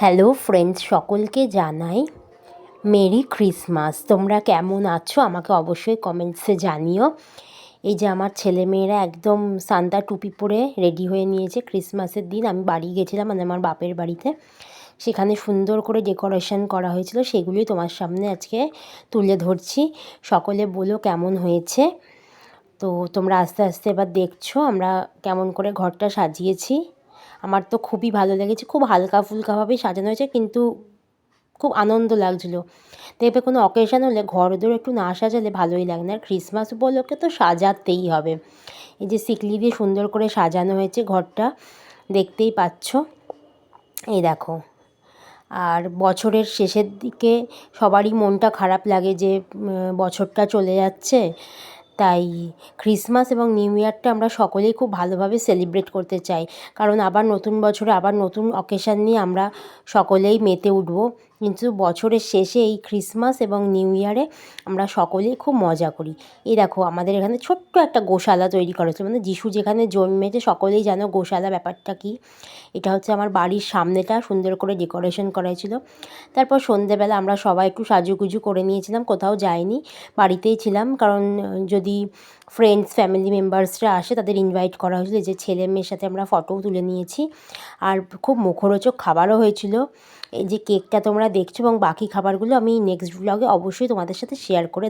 Hello friends, সকলকে জানাই merry Christmas. তোমরা কেমন আছো আমাকে অবশ্যই কমেন্টসে জানিও। এই যে আমার ছেলেমেয়েরা একদম সান্তা টুপি পরে রেডি হয়ে নিয়েছে। ক্রিসমাসের দিন আমি বাড়ি গেছিলাম, মানে আমার বাপের বাড়িতে। সেখানে সুন্দর করে ডেকোরেশন করা হয়েছিল, সেগুলোই তোমার সামনে আজকে তুলে ধরছি। সকলে বলো কেমন হয়েছে। তো তোমরা আস্তে আস্তে এবার দেখছো আমরা কেমন করে ঘরটা সাজিয়েছি। আমার তো খুবই ভালো লেগেছে, খুব হালকা ফুলকাভাবেই সাজানো হয়েছে, কিন্তু খুব আনন্দ লাগছিলো। দেখবে কোনো অকেশান হলে ঘরদোর একটু না সাজালে ভালোই লাগে না, আর ক্রিসমাস উপলক্ষে তো সাজাতেই হবে। এই যে সিকলি দিয়ে সুন্দর করে সাজানো হয়েছে ঘরটা, দেখতেই পাচ্ছ। এই দেখো, আর বছরের শেষের দিকে সবারই মনটা খারাপ লাগে যে বছরটা চলে যাচ্ছে। তাই ক্রিসমাস এবং নিউ ইয়ারটা আমরা সকলেই খুব ভালোভাবে সেলিব্রেট করতে চাই, কারণ আবার নতুন বছরে আবার নতুন অকেশান নিয়ে আমরা সকলেই মেতে উঠব। কিন্তু বছরের শেষে এই ক্রিসমাস এবং নিউ ইয়ারে আমরা সকলেই খুব মজা করি। এই দেখো, আমাদের এখানে ছোট্ট একটা গোশালা তৈরি করা হয়েছে, মানে যিশু যেখানে জন্মেছে সকলেই জানো গোশালা ব্যাপারটা কী। এটা হচ্ছে আমার বাড়ির সামনেটা সুন্দর করে ডেকোরেশন করা হয়েছিল। তারপর সন্ধেবেলা আমরা সবাই একটু সাজুগুজু করে নিয়েছিলাম, কোথাও যাইনি, বাড়িতেই ছিলাম। কারণ যদি ফ্রেন্ডস ফ্যামিলি মেম্বার্সরা আসে তাদের ইনভাইট করা হয়েছিল। যে ছেলে মেয়ের সাথে আমরা ফটোও তুলে নিয়েছি, আর খুব মুখরোচক খাবারও হয়েছিল। এই যে কেকটা তোমরা দেখছো এবং বাকি খাবারগুলো আমি নেক্সট ব্লগে অবশ্যই তোমাদের সাথে শেয়ার করে